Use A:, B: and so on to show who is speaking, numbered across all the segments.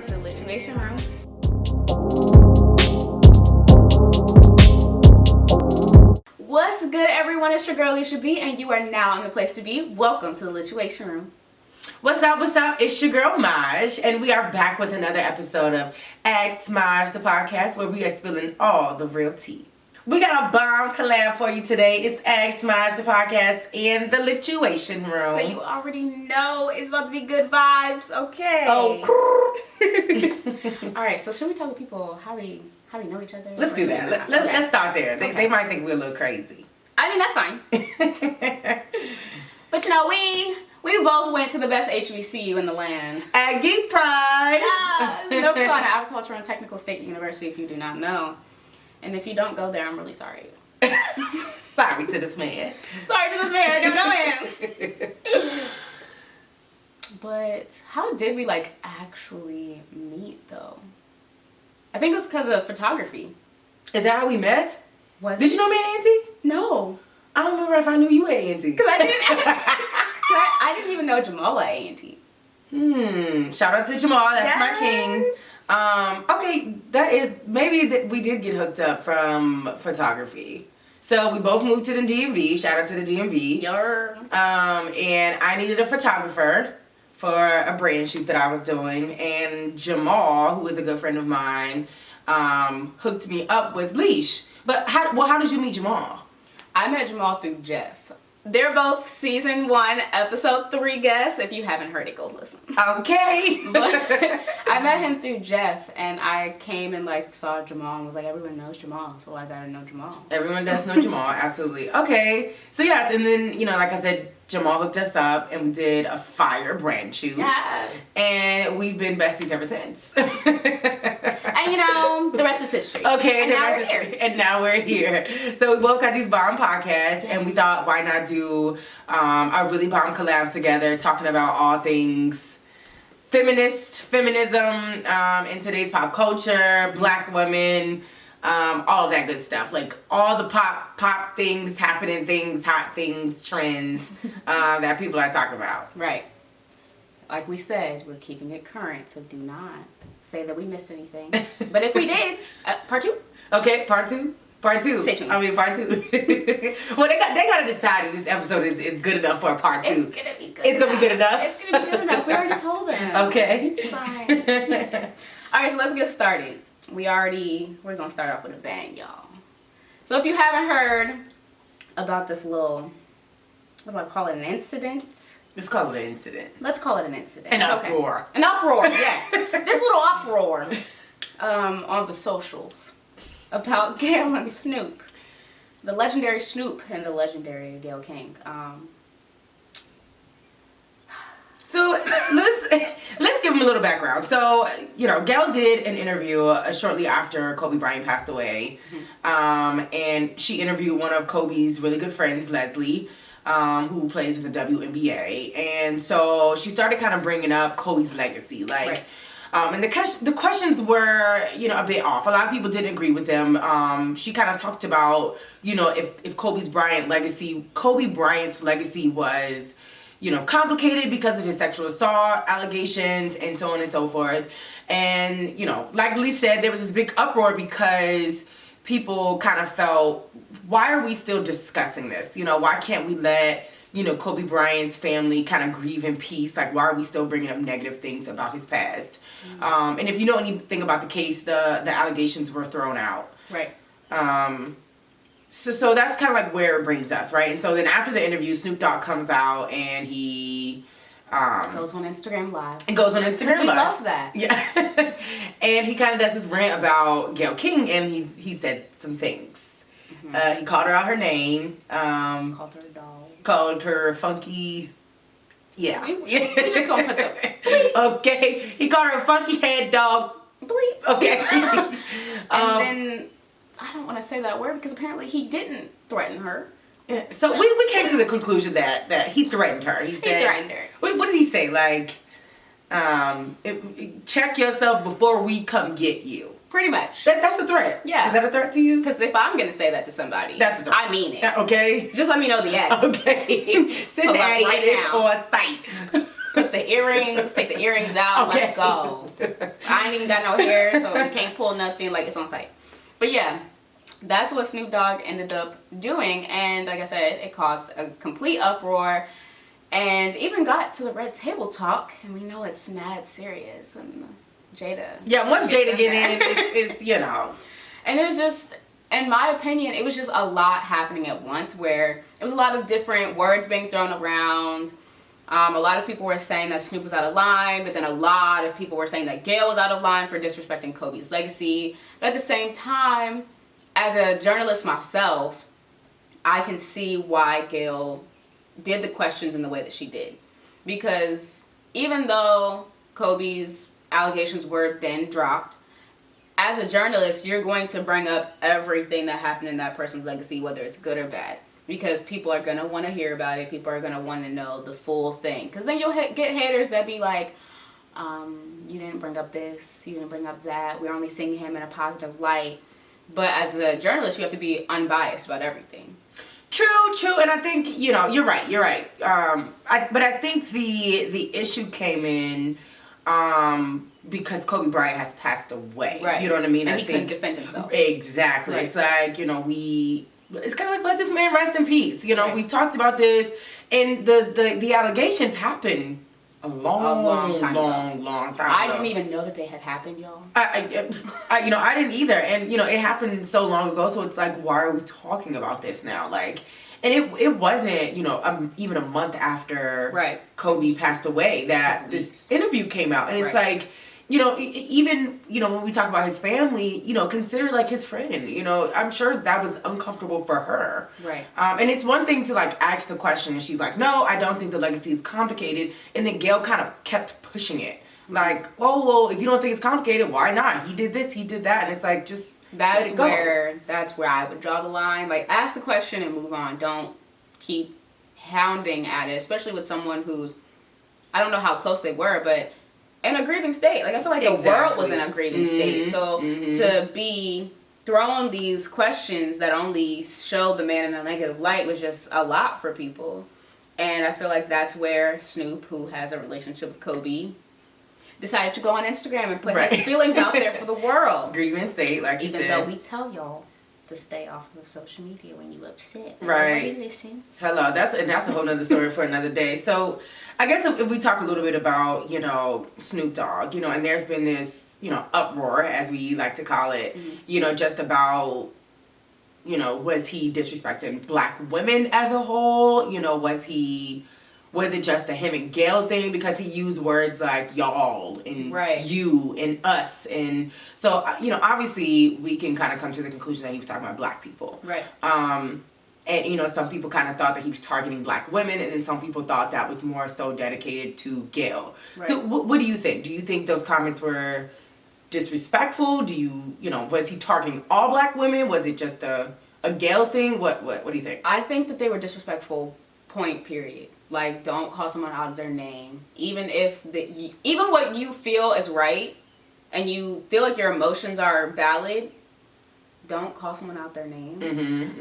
A: to the Lituation room. What's good, everyone? It's your girl, Alicia B, and you are now in the place to be. Welcome to the Lituation room.
B: What's up, what's up? It's your girl, Maj, and we are back with another episode of AskMyj the Podcast, where we are spilling all the real tea. We got a bomb collab for you today. It's AskMyj the Podcast in the Lituation room.
A: So you already know it's about to be good vibes, okay?
B: Oh,
A: all right, so should we tell the people how we know each other?
B: Let's do that. Let's start there. They might think we're a little crazy.
A: I mean, that's fine. But you know, we both went to the best HBCU in the land.
B: At Geek Pride.
A: Yes! North Carolina Agricultural and Technical State University, if you do not know. And if you don't go there, I'm really sorry.
B: Sorry to this man.
A: Sorry to this man, I don't know him. But how did we actually meet though? I think it was because of photography.
B: Is that how we met?
A: Did
B: you know me at A&T?
A: No.
B: I don't remember if I knew you at A&T.
A: Because I didn't even know Jamal at A&T.
B: Shout out to Jamal, that's my
A: Yes.
B: king. Okay, that is, maybe we did get hooked up from photography. So we both moved to the DMV, shout out to the DMV. And I needed a photographer for a brand shoot that I was doing. And Jamal, who is a good friend of mine, hooked me up with Leash. But how did you meet Jamal?
A: I met Jamal through Jeff. They're both season 1, episode 3 guests. If you haven't heard it, go listen.
B: Okay.
A: But I met him through Jeff, and I came and saw Jamal and was like, everyone knows Jamal, so I gotta know Jamal.
B: Everyone does know Jamal, absolutely. Okay. So yes, and then, like I said, Jamal hooked us up and we did a fire brand shoot.
A: Yes.
B: And we've been besties ever since.
A: And the rest is history.
B: Okay,
A: and now we're here.
B: And now we're here. So we both got these bomb podcasts, and we thought, why not do a really bomb collab together, talking about all things feminism, in today's pop culture, black women, all of that good stuff. All the pop things, happening things, hot things, trends that people are talking about.
A: Right. Like we said, we're keeping it current, so do not say that we missed anything. But if we did, part 2?
B: Okay, part 2. Part 2.
A: Stay tuned.
B: Part 2. Well, they got to decide if this episode is good enough for a part 2.
A: It's going to be good
B: It's going to be good enough?
A: It's going to be good enough. We already told them.
B: Okay.
A: It's fine. All right, so let's get started. We're going to start off with a bang, y'all. So if you haven't heard about this little, what do I call it, an incident?
B: Let's call it an incident.
A: Let's call it an incident.
B: An uproar.
A: An uproar, yes. This little uproar on the socials about Gayle and Snoop. The legendary Snoop and the legendary Gayle King.
B: So let's give him a little background. So, Gayle did an interview shortly after Kobe Bryant passed away. And she interviewed one of Kobe's really good friends, Leslie, who plays in the WNBA. And so she started kind of bringing up Kobe's legacy.
A: Right.
B: And the questions were, a bit off. A lot of people didn't agree with them. She kind of talked about, if Kobe Bryant's legacy was, complicated because of his sexual assault allegations and so on and so forth. And, like Lee said, there was this big uproar because people kind of felt, why are we still discussing this? Why can't we let, Kobe Bryant's family kind of grieve in peace? Why are we still bringing up negative things about his past? Mm-hmm. And if you know anything about the case, the allegations were thrown out.
A: Right.
B: So that's kind of where it brings us, right? And so then after the interview, Snoop Dogg comes out and he
A: goes on Instagram Live.
B: And goes on Instagram Live.
A: We love that.
B: Yeah. And he kind of does his rant about Gayle King, and he said some things. Mm-hmm. He called her out her name.
A: Called her a dog.
B: Called her funky. Yeah.
A: We just gonna put the bleep.
B: Okay. He called her a funky head dog.
A: Bleep.
B: Okay.
A: And then I don't want to say that word because apparently he didn't threaten her.
B: Yeah. So we came to the conclusion that he threatened her. He
A: threatened her.
B: What did he say? Check yourself before we come get you.
A: Pretty much.
B: That's a threat.
A: Yeah.
B: Is that a threat to you?
A: Because if I'm going to say that to somebody,
B: that's a threat.
A: I mean it.
B: Okay.
A: Just let me know the ad.
B: Okay. Send the ad
A: right
B: in
A: now.
B: on site.
A: Put the earrings, take the earrings out,
B: Okay.
A: let's go. I ain't even got no hair, so you can't pull nothing, like, it's on site. But yeah, that's what Snoop Dogg ended up doing, and like I said, it caused a complete uproar, and even got to the Red Table Talk, and we know it's mad serious, and Jada.
B: Yeah, once Jada get in, it's you know.
A: And it was just, in my opinion, it was just a lot happening at once, where it was a lot of different words being thrown around. A lot of people were saying that Snoop was out of line, but then a lot of people were saying that Gayle was out of line for disrespecting Kobe's legacy. But at the same time, as a journalist myself, I can see why Gayle did the questions in the way that she did. Because even though Kobe's allegations were then dropped, as a journalist, you're going to bring up everything that happened in that person's legacy, whether it's good or bad. Because people are going to want to hear about it. People are going to want to know the full thing. Because then you'll get haters that be like, you didn't bring up this, you didn't bring up that. We're only seeing him in a positive light. But as a journalist, you have to be unbiased about everything.
B: True. And I think, you know, you're right. But I think the issue came in because Kobe Bryant has passed away.
A: Right.
B: You know what I mean?
A: And
B: I
A: he
B: think,
A: couldn't defend himself.
B: Exactly.
A: Right.
B: It's like, you know, it's kind of like, let this man rest in peace. You know,
A: Right.
B: we've talked about this, and the allegations happened a long time ago.
A: I didn't even know that they had happened, y'all.
B: I you know, I didn't either, and you know, it happened so long ago. So it's like, why are we talking about this now? Like, and it wasn't, you know, even a month after Kobe passed away that this interview came out, and it's like, you know, even, you know, when we talk about his family, you know, consider like his friend, you know, I'm sure that was uncomfortable for her.
A: Right.
B: And it's one thing to like ask the question, and she's like, no, I don't think the legacy is complicated. And then Gayle kind of kept pushing it. Like, oh, well, if you don't think it's complicated, why not? He did this, he did that. And it's like, just
A: that's where I would draw the line. Like, ask the question and move on. Don't keep hounding at it, especially with someone who's, I don't know how close they were, but in a grieving state. Like, I feel like the world was in a grieving state. So to be throwing these questions that only show the man in a negative light was just a lot for people. And I feel like that's where Snoop, who has a relationship with Kobe, decided to go on Instagram and put his feelings out there for the world.
B: Grieving state, like you said.
A: Even though we tell y'all to stay off of social media when you upset.
B: Right.
A: Listen.
B: Hello, that's a whole nother story for another day. So I guess if we talk a little bit about, you know, Snoop Dogg, you know, and there's been this, you know, uproar, as we like to call it, you know, just about, you know, was he disrespecting black women as a whole? You know, was it just a him and Gayle thing? Because he used words like y'all and you and us. And so, you know, obviously we can kind of come to the conclusion that he was talking about black people.
A: Right.
B: And, you know, some people kind of thought that he was targeting black women, and then some people thought that was more so dedicated to Gayle.
A: Right.
B: So what do you think? Do you think those comments were disrespectful? Do you know, was he targeting all black women? Was it just a Gayle thing? What do you think?
A: I think that they were disrespectful, point, period. Like, don't call someone out of their name. Even what you feel is right, and you feel like your emotions are valid, don't call someone out their name.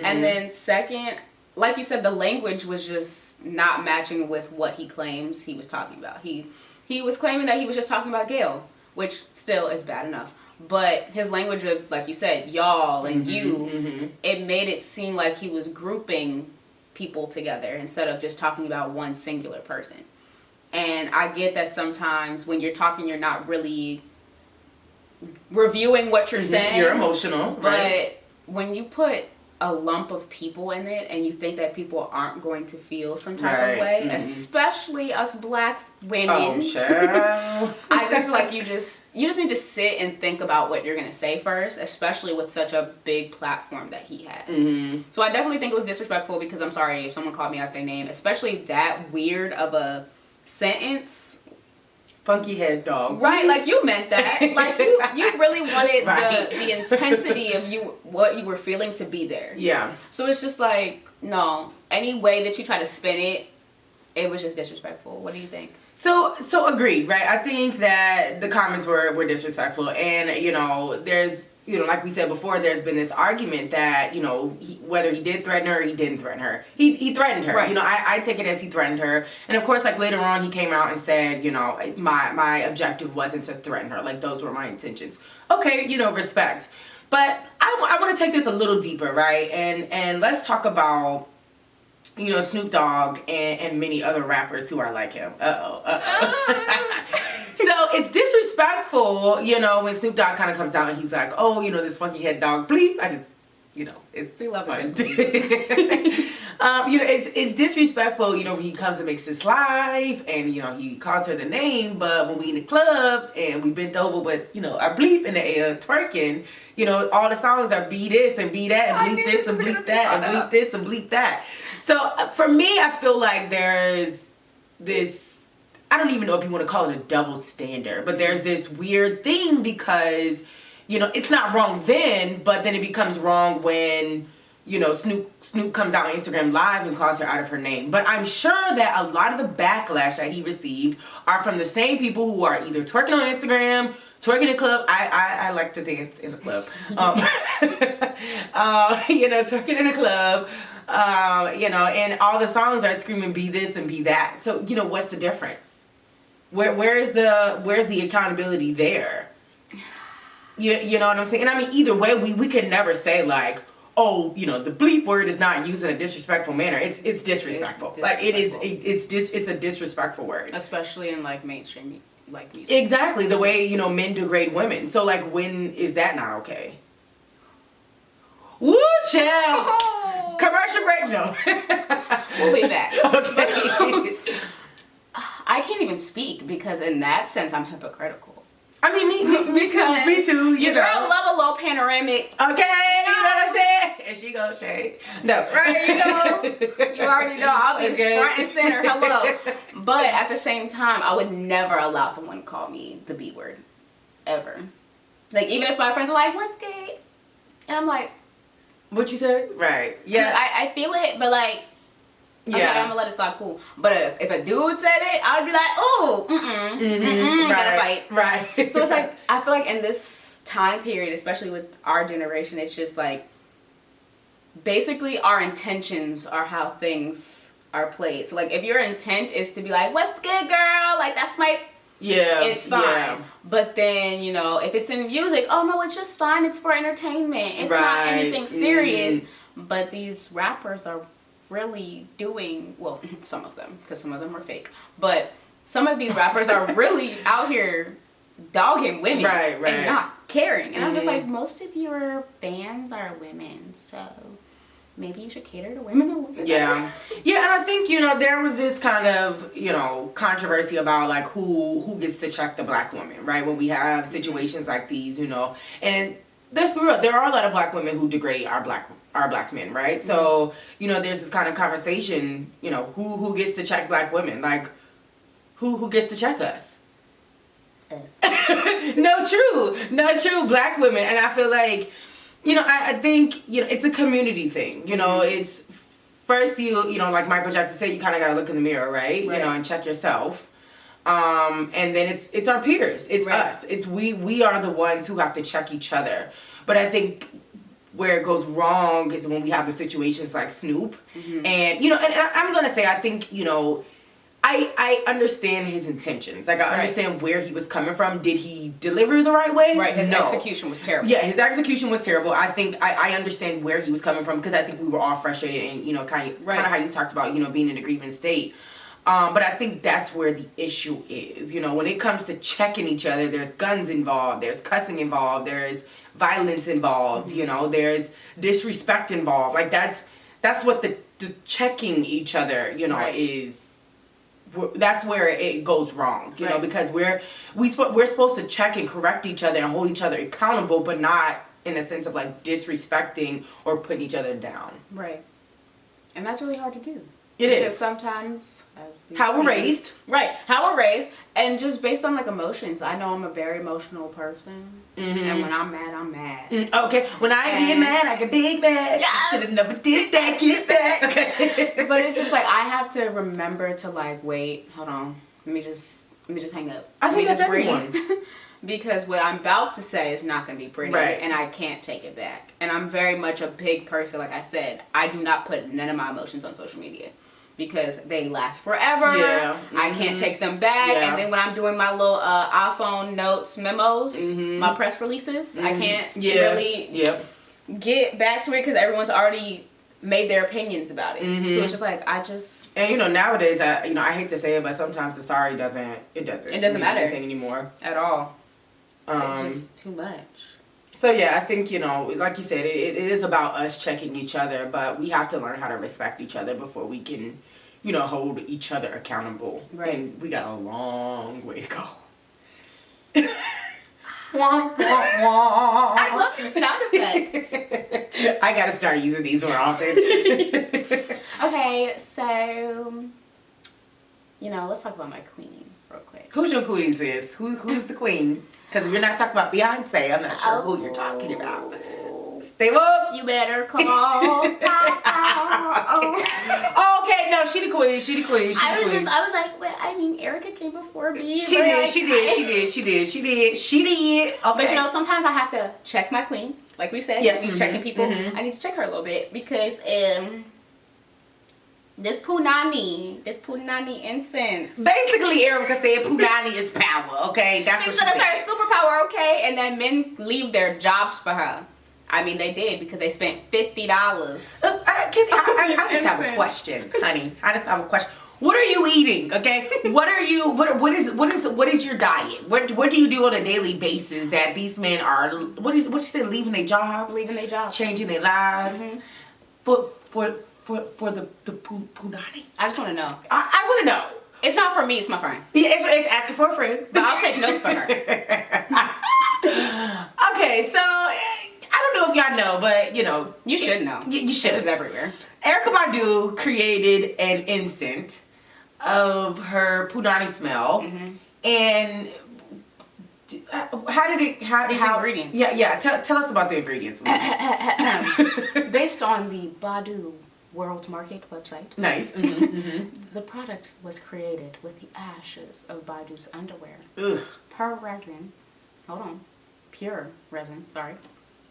A: And then second, like you said, the language was just not matching with what he claims he was talking about. He was claiming that he was just talking about Gayle, which still is bad enough. But his language of, like you said, y'all and you, it made it seem like he was grouping people together instead of just talking about one singular person. And I get that sometimes when you're talking, you're not really reviewing what you're saying.
B: You're emotional,
A: but when you put a lump of people in it and you think that people aren't going to feel some type of way, especially us black women.
B: Oh, sure.
A: I just feel like you just need to sit and think about what you're going to say first, especially with such a big platform that he has. So I definitely think it was disrespectful, because I'm sorry if someone called me out their name, especially that weird of a sentence.
B: Funky head dog.
A: Right, like you meant that. Like you really wanted the intensity of what you were feeling to be there. Yeah. So it's just like, no, any way that you try to spin it was just disrespectful. What do you think?
B: So agreed, right? I think that the comments were disrespectful, and you know, there's you know, like we said before, there's been this argument that, you know, whether he did threaten her or he didn't threaten her. He threatened her.
A: Right.
B: You know, I take it as he threatened her. And of course, like later on, he came out and said, you know, my objective wasn't to threaten her. Like, those were my intentions. Okay, you know, respect. But I want to take this a little deeper, right? And let's talk about, you know, Snoop Dogg and many other rappers who are like him. So it's disrespectful, you know, when Snoop Dogg kind of comes out and he's like, oh, you know, this funky head dog, bleep. I just, you know, it's
A: We love
B: fun.
A: it.
B: You know, it's disrespectful, you know, when he comes and makes this live and, you know, he calls her the name, but when we in the club and we bent over with, you know, our bleep in the air, twerking, you know, all the songs are be this and be that and bleep this and bleep that and bleep this and bleep that. So for me, I feel like there's this, I don't even know if you want to call it a double standard, but there's this weird thing because, you know, it's not wrong then, but then it becomes wrong when, you know, Snoop comes out on Instagram Live and calls her out of her name. But I'm sure that a lot of the backlash that he received are from the same people who are either twerking on Instagram, twerking in the club. I like to dance in the club. You know, twerking in the club. You know, and all the songs are screaming be this and be that. So, you know, what's the difference? Where's the accountability there? You know what I'm saying? And I mean, either way, we can never say like, oh, you know, the bleep word is not used in a disrespectful manner. It's disrespectful. Like it's a disrespectful word.
A: Especially in like mainstream like music.
B: Exactly, the way, you know, men degrade women. So like, when is that not okay? Woo, chill. Commercial break, no.
A: We'll be back.
B: Okay.
A: I can't even speak because in that sense I'm hypocritical.
B: I mean, me too. You
A: Your
B: know.
A: girl love a little panoramic.
B: Okay, you know what I'm saying? And she goes shade. No,
A: Right, you know. You already know I'll be
B: Okay.
A: front and center. Hello. But at the same time, I would never allow someone to call me the B word. Ever. Like, even if my friends are like, what's gay? And I'm like,
B: What you said? Right. Yeah.
A: I feel it, but like, okay, I'm gonna let it slide, cool. But if a dude said it, I'd be like, ooh, gotta fight.
B: Right.
A: So it's like, I feel like in this time period, especially with our generation, it's just like, basically our intentions are how things are played. So like, if your intent is to be like, what's good, girl? Like, that's my...
B: Yeah.
A: It's fine.
B: Yeah.
A: But then, you know, if it's in music, oh no, it's just fine. It's for entertainment. It's not anything serious. But these rappers are really doing, well, some of them, because some of them are fake. But some of these rappers are really out here dogging women and not caring. And I'm just like, most of your fans are women, so maybe you should cater to women a little bit.
B: Yeah. Yeah, and I think, you know, there was this kind of, you know, controversy about like who gets to check the black woman, right? When we have situations like these, you know. And let's be real, there are a lot of black women who degrade our black men, right? Mm-hmm. So, you know, there's this kind of conversation, you know, who gets to check black women? Like, who gets to check us?
A: Us.
B: No, true. Black women. And I feel like, you know, I think, you know, it's a community thing. You know, it's first you know, like Michael Jackson said, you kind of got to look in the mirror, right? You know, and check yourself. And then it's our peers. It's us. It's we are the ones who have to check each other. But I think where it goes wrong is when we have the situations like Snoop. And, you know, and I'm going to say, I think, you know, I understand his intentions. Like, I understand where he was coming from. Did he deliver the right way?
A: Right, his execution was terrible.
B: Yeah, his execution was terrible. I think I understand where he was coming from because I think we were all frustrated and, you know, kind of how you talked about, you know, being in a grieving state. But I think that's where the issue is. You know, when it comes to checking each other, there's guns involved, there's cussing involved, there's violence involved, you know, there's disrespect involved. Like, that's what the checking each other, you know, is. That's where it goes wrong, you know, because we're supposed to check and correct each other and hold each other accountable, but not in a sense of like disrespecting or putting each other down. Right.
A: And that's really hard to do.
B: It is.
A: Because sometimes,
B: how we're raised.
A: Right. How we're raised. And just based on like emotions. I know I'm a very emotional person. And when I'm mad, I'm mad.
B: Okay. When I get mad, I get big mad.
A: Yeah.
B: Should have never did that. Get back. Okay.
A: But it's just like, I have to remember to like, wait, hold on. Let me just hang up.
B: I think
A: that's
B: everyone.
A: because what I'm about to say is not going to be pretty,
B: Right.
A: and I can't take it back. And I'm very much a big person, like I said. I do not put none of my emotions on social media because they last forever.
B: Yeah.
A: I can't take them back.
B: Yeah.
A: And then when I'm doing my little iPhone notes memos, my press releases, I can't really get back to it because everyone's already made their opinions about it. So it's just like, I just...
B: And you know, nowadays, I hate to say it, but sometimes the sorry doesn't
A: matter
B: anything anymore.
A: At all. It's just too much.
B: So yeah, I think, you know, like you said, it is about us checking each other, but we have to learn how to respect each other before we can, you know, hold each other accountable.
A: Right.
B: And we got a long way to go. Wah, wah, wah.
A: I love these sound effects.
B: I gotta start using these more often.
A: Okay, so, you know, let's talk about my queen real quick.
B: Who's your queen, sis? Who's the queen? Because if you're not talking about Beyonce, I'm not sure who you're talking about. Stay woke.
A: You better call time.
B: Okay, no, she the queen. She the queen.
A: I was like, well, I mean, Erica came before me.
B: She did. Okay.
A: But you know, sometimes I have to check my queen. Like we said,
B: Yeah.
A: we checking people. I need to check her a little bit because this punani incense.
B: Basically, Erica said punani is power. Okay, that's
A: She
B: what
A: said
B: she
A: it's
B: said.
A: her superpower, okay? And then men leave their jobs for her. I mean, they did because they spent $50.
B: I just have a question, honey. I just have a question. What are you eating? Okay, what is your diet? What do you do on a daily basis that these men are? What you say? Leaving their jobs, changing their lives for the punani.
A: I just want to know.
B: I want to know.
A: It's not for me. It's my friend.
B: Yeah, it's asking for a friend.
A: But I'll take notes for her.
B: Okay, so I don't know if y'all know, but you know,
A: You should know.
B: You should.
A: It's everywhere.
B: Erica Badu created an incense of her punani smell, and how did it?
A: These ingredients.
B: Yeah. Tell us about the ingredients.
A: Based on the Badu World Market website,
B: Nice.
A: the product was created with the ashes of Badu's underwear.
B: Ugh.
A: Pure resin,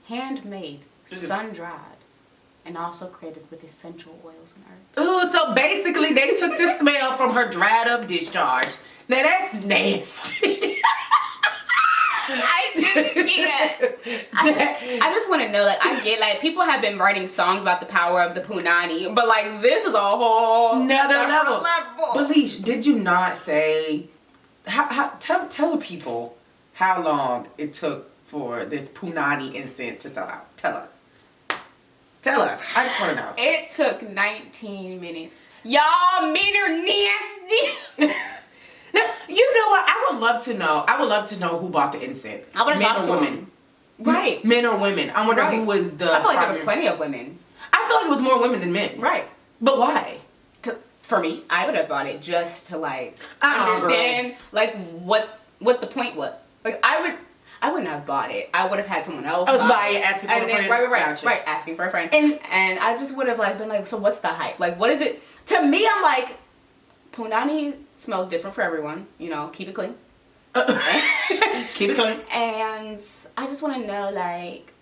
A: handmade, sun-dried, and also created with essential oils and herbs.
B: Ooh, so basically they took the smell from her dried up discharge. Now that's nasty.
A: I just want to know, like, I get, like, people have been writing songs about the power of the punani, but, like, this is a whole
B: another level.
A: level.
B: Belish, did you not say, tell the people how long it took for this punani incense to sell out? Tell us. I just want to know.
A: It took 19 minutes. Y'all men are nasty.
B: Now, you know what? I would love to know who bought the incense.
A: I want to talk
B: Men
A: to
B: or
A: them.
B: women.
A: Right.
B: Men or women. I wonder who was the...
A: I feel like there was plenty of women.
B: I feel like it was more women than men.
A: Right.
B: But why?
A: 'Cause for me, I would have bought it just to, like, understand, like, what the point was. Like, I wouldn't have bought it. I would have had someone else
B: buy it, asking for a friend.
A: Right, asking for a friend. And I just would have, like, been like, so what's the hype? Like, what is it? To me, I'm like, punani smells different for everyone. You know, keep it clean.
B: Keep it clean.
A: And I just want to know, like,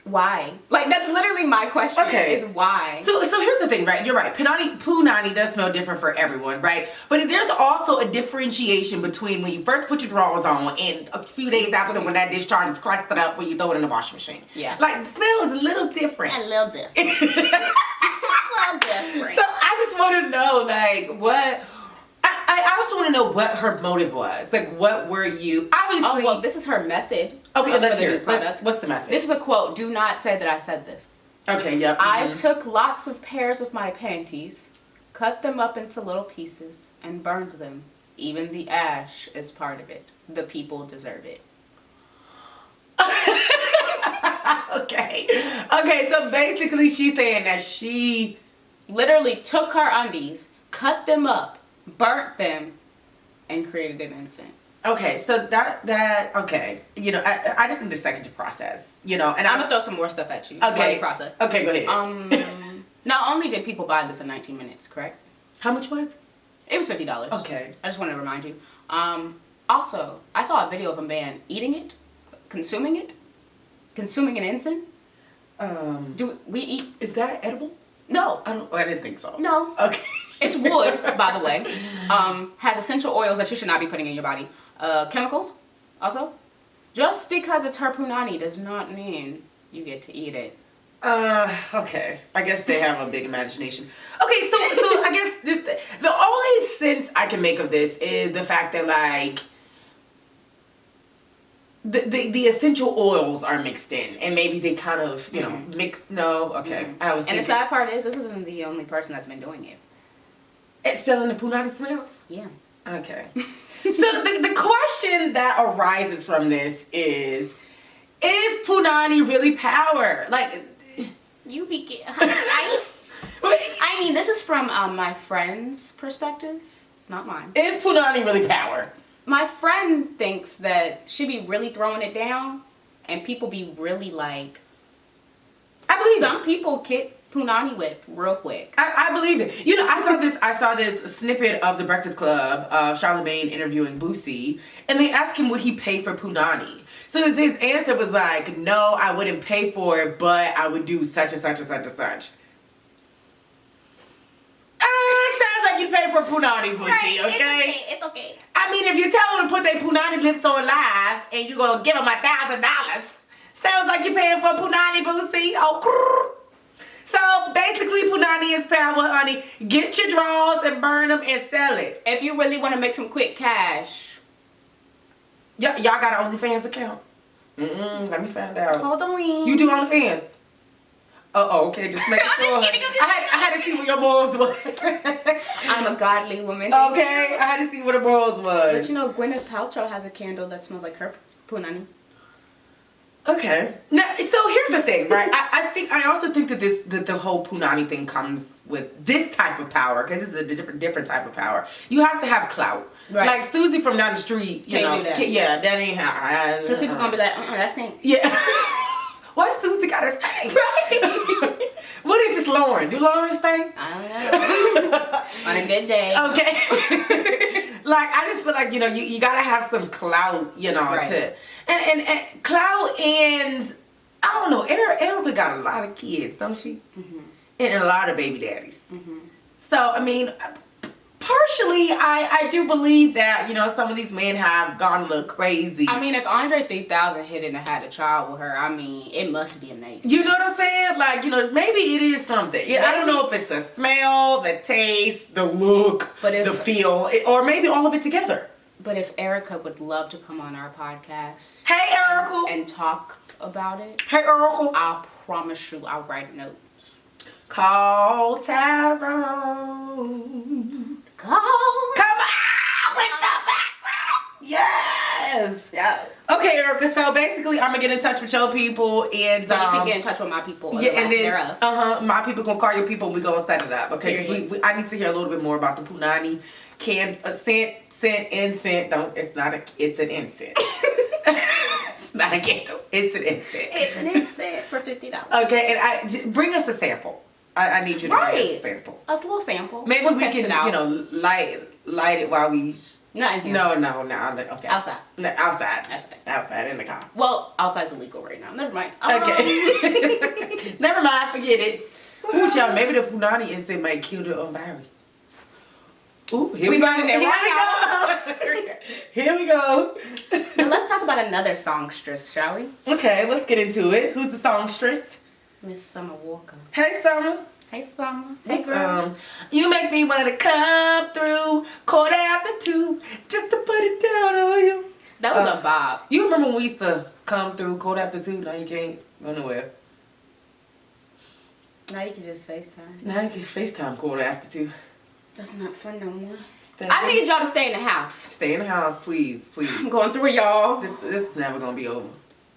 A: why? Like, that's literally my question.
B: Okay.
A: Is why?
B: So here's the thing, right? You're right. Punani does smell different for everyone, right? But there's also a differentiation between when you first put your drawers on and a few days after when that discharge is crusted up when you throw it in the washing machine.
A: Yeah.
B: Like, the smell is a little different.
A: A little different. A little different.
B: So I just want to know, like, what... I also want to know what her motive was. Like, what were you... Obviously...
A: Oh, well, this is her method.
B: Okay, let's hear it.
A: Product.
B: What's the method?
A: This is a quote. Do not say that I said this.
B: Okay, yep.
A: I took lots of pairs of my panties, cut them up into little pieces, and burned them. Even the ash is part of it. The people deserve it.
B: Okay, so basically she's saying that she...
A: Literally took her undies, cut them up, burnt them, and created an incense.
B: Okay, so okay. You know, I just need a second to process, you know, and
A: I'm gonna throw some more stuff at you.
B: Okay.
A: Process.
B: Okay, go ahead.
A: Not only did people buy this in 19 minutes, correct?
B: How much was it?
A: It was $50.
B: Okay.
A: I just want to remind you. Also, I saw a video of a man eating it, consuming an incense. Do we eat?
B: Is that edible?
A: No.
B: I didn't think so.
A: No.
B: Okay.
A: It's wood, by the way. Has essential oils that you should not be putting in your body. Chemicals, also. Just because it's her punani does not mean you get to eat it.
B: Okay. I guess they have a big imagination. Okay, so I guess the only sense I can make of this is the fact that, like, the essential oils are mixed in, and maybe they kind of, you know, mix. No, okay. I was thinking.
A: And the sad part is, this isn't the only person that's been doing it.
B: It's selling the punani smells?
A: Yeah.
B: Okay. So the question that arises from this is punani really power? Like,
A: You be I mean, this is from my friend's perspective, not mine.
B: is punani really power?
A: My friend thinks that she be really throwing it down, and people be really like.
B: I believe
A: some people get punani with real quick.
B: I believe it. You know, I saw this snippet of the Breakfast Club of Charlamagne interviewing Boosie, and they asked him would he pay for punani. So his answer was like, no, I wouldn't pay for it, but I would do such and such and such and such. Sounds like you pay for punani, Boosie,
A: Right,
B: okay?
A: It's okay.
B: I mean, if you tell them to put their punani lips on live and you're going to give them $1,000, sounds like you're paying for punani, Boosie. Oh, so basically, punani is power, honey. Get your draws and burn them and sell it.
A: If you really want to make some quick cash.
B: Y'all got an OnlyFans account? Let me find out.
A: Hold on.
B: You do OnlyFans? Oh, okay, just making sure. I had to see what your morals were.
A: I'm a godly woman.
B: Okay, I had to see what the morals was.
A: But you know, Gwyneth Paltrow has a candle that smells like her punani.
B: Okay. Now, so here's the thing, right? I also think that the whole punani thing comes with this type of power, because this is a different type of power. You have to have clout.
A: Right.
B: Like Susie from down the street, you
A: Can't
B: know.
A: do that.
B: Yeah, that ain't how.
A: Because people gonna be like, that's me.
B: Yeah. Why Susie gotta stink? Right. What if it's Lauren? Do Lauren stink?
A: I don't know. On a good day.
B: Okay. Like, I just feel like, you know, you gotta have some clout, you know,
A: right.
B: to and clout, and I don't know, Erica got a lot of kids, don't she? Mm-hmm. And a lot of baby daddies. Mm-hmm. So, I mean, partially, I do believe that, you know, some of these men have gone a little crazy.
A: I mean, if Andre 3000 hit it and had a child with her, I mean, it must be amazing.
B: You know what I'm saying? Like, you know, maybe it is something. Yeah, I don't know if it's the smell, the taste, the look, the feel, or maybe all of it together.
A: But if Erica would love to come on our podcast.
B: Hey, Erica.
A: And talk about it.
B: Hey, Erica.
A: I promise you, I'll write notes.
B: Call Tyrone.
A: Come
B: on with the background. Yes. Yeah. Okay, Erica. So basically, I'm gonna get in touch with your people, and
A: so you can get in touch with my people.
B: Yeah, and then my people gonna call your people, and we gonna set it up. Okay, because I need to hear a little bit more about the punani scent incense. It's an incense. It's not a candle. It's an incense.
A: It's an incense for $50.
B: Okay, and bring us a sample. I need you to bring us a sample.
A: A little sample.
B: Maybe we can, you know, light it while we.
A: Not in here.
B: No. Okay.
A: Outside.
B: No, outside in the car.
A: Well, outside's illegal right now. Never mind.
B: Okay. Never mind. Forget it. Ooh, child. Maybe the punani instant might kill the virus. Ooh, here we go. Here we go.
A: Now let's talk about another songstress, shall we?
B: Okay, let's get into it. Who's the songstress?
A: Miss Summer Walker.
B: Hey, Summer.
A: Hey, Summer. Hey, girl.
B: You make me want to come through 2:45 just to put it down on you.
A: That was a vibe.
B: You remember when we used to come through 2:45? Now you can't go nowhere.
A: Now you can just FaceTime.
B: Now you can FaceTime 2:45.
A: That's not fun no more. I need y'all to stay in the house.
B: Stay in the house, please.
A: I'm going through it, y'all.
B: This is never gonna be over.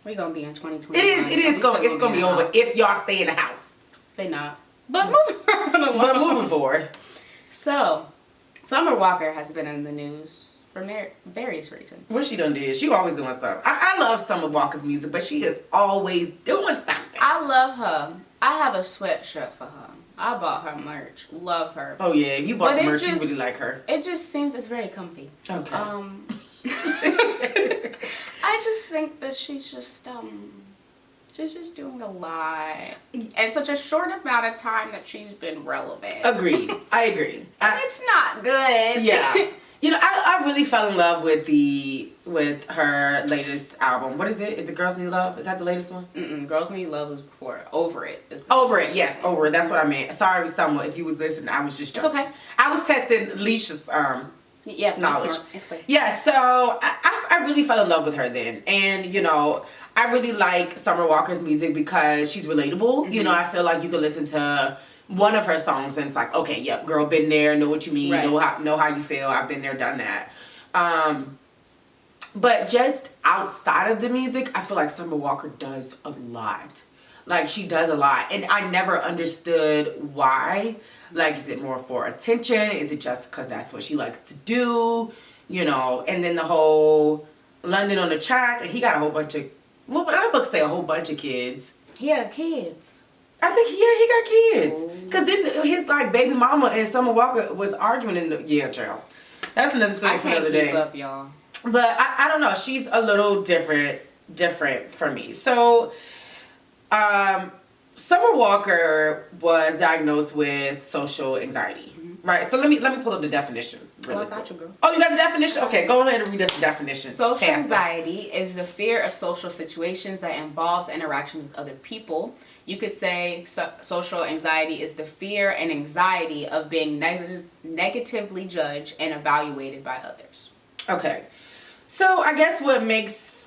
A: We're gonna be in 2020.
B: It's gonna be over if y'all stay in the house.
A: They not. But moving
B: forward.
A: So, Summer Walker has been in the news for various reasons.
B: What she done did? She always doing stuff. I love Summer Walker's music, but she is always doing something.
A: I love her. I have a sweatshirt for her. I bought her merch. Love her.
B: Oh yeah, you bought the merch. You really like her.
A: It just seems it's very comfy.
B: Okay.
A: I just think that she's just doing a lot in such a short amount of time that she's been relevant.
B: Agreed. I agree.
A: And it's not good.
B: Yeah. You know, I really fell in love with her latest album. What is it? Is it Girls Need Love? Is that the latest one?
A: Girls Need Love was before. Over It.
B: Over It. Yes, Over It. That's what I meant. Sorry, someone, if you was listening. I was just joking.
A: It's okay.
B: I was testing Leisha's knowledge. Yeah, so I really fell in love with her then. And, you know, I really like Summer Walker's music because she's relatable. Mm-hmm. You know, I feel like you can listen to one of her songs and it's like, okay, yep, girl, been there, know what you mean, right. know how you feel, I've been there, done that. But just outside of the music, I feel like Summer Walker does a lot. Like, she does a lot. And I never understood why. Like, is it more for attention? Is it just because that's what she likes to do? You know, and then the whole London on the Track, and he got a whole bunch of, well, my books say a whole bunch of kids.
A: Yeah, kids.
B: I think, he got kids. Because then his, like, baby mama and Summer Walker was arguing in the, child. That's another story for another day.
A: I can't keep up, y'all.
B: But I don't know. She's a little different for me. So, Summer Walker was diagnosed with social anxiety. Mm-hmm. Right? So let me pull up the definition. Really
A: I got you, girl.
B: Oh, you got the definition? Okay, go ahead and read us the definition.
A: Social anxiety is the fear of social situations that involves interaction with other people. You could say social anxiety is the fear and anxiety of being negatively judged and evaluated by others.
B: Okay. So I guess what makes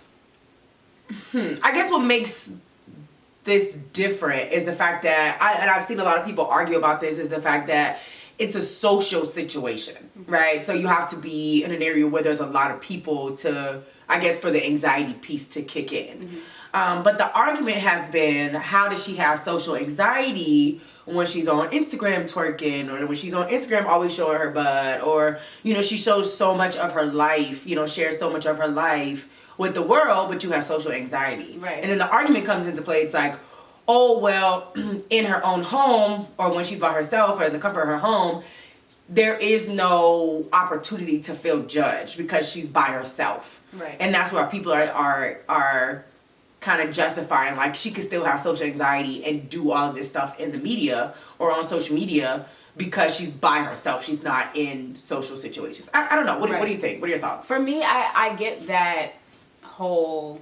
B: this different is the fact that I've seen a lot of people argue about this, is the fact that it's a social situation, right? So you have to be in an area where there's a lot of people to, I guess, for the anxiety piece to kick in. Mm-hmm. But the argument has been, how does she have social anxiety when she's on Instagram twerking, or when she's on Instagram always showing her butt, or, you know, she shows so much of her life, you know, shares so much of her life with the world, but you have social anxiety.
A: Right.
B: And then the argument comes into play. It's like, oh, well, in her own home, or when she's by herself or in the comfort of her home, there is no opportunity to feel judged because she's by herself.
A: Right.
B: And that's where people are kind of justifying, like, she could still have social anxiety and do all of this stuff in the media or on social media because she's by herself. She's not in social situations. I don't know. What do you think? What are your thoughts?
A: For me, I get that whole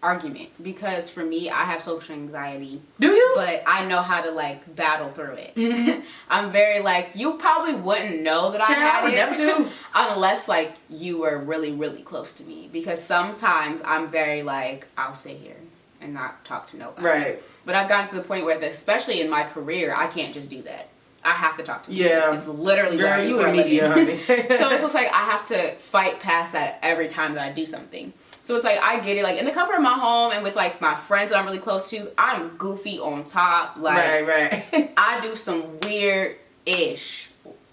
A: argument, because for me, I have social anxiety.
B: Do you?
A: But I know how to, like, battle through it.
B: Mm-hmm.
A: I'm very, like, you probably wouldn't know that I had it.
B: Never do.
A: Unless, like, you were really, really close to me. Because sometimes I'm very, like, I'll sit here and not talk to nobody.
B: Right.
A: But I've gotten to the point where, especially in my career, I can't just do that. I have to talk to people.
B: Yeah.
A: It's literally
B: girl, you in media, honey.
A: So it's just like I have to fight past that every time that I do something. So it's like, I get it. Like, in the comfort of my home and with, like, my friends that I'm really close to, I'm goofy on top. Like,
B: right.
A: I do some weird-ish.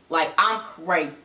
A: Like, I'm crazy.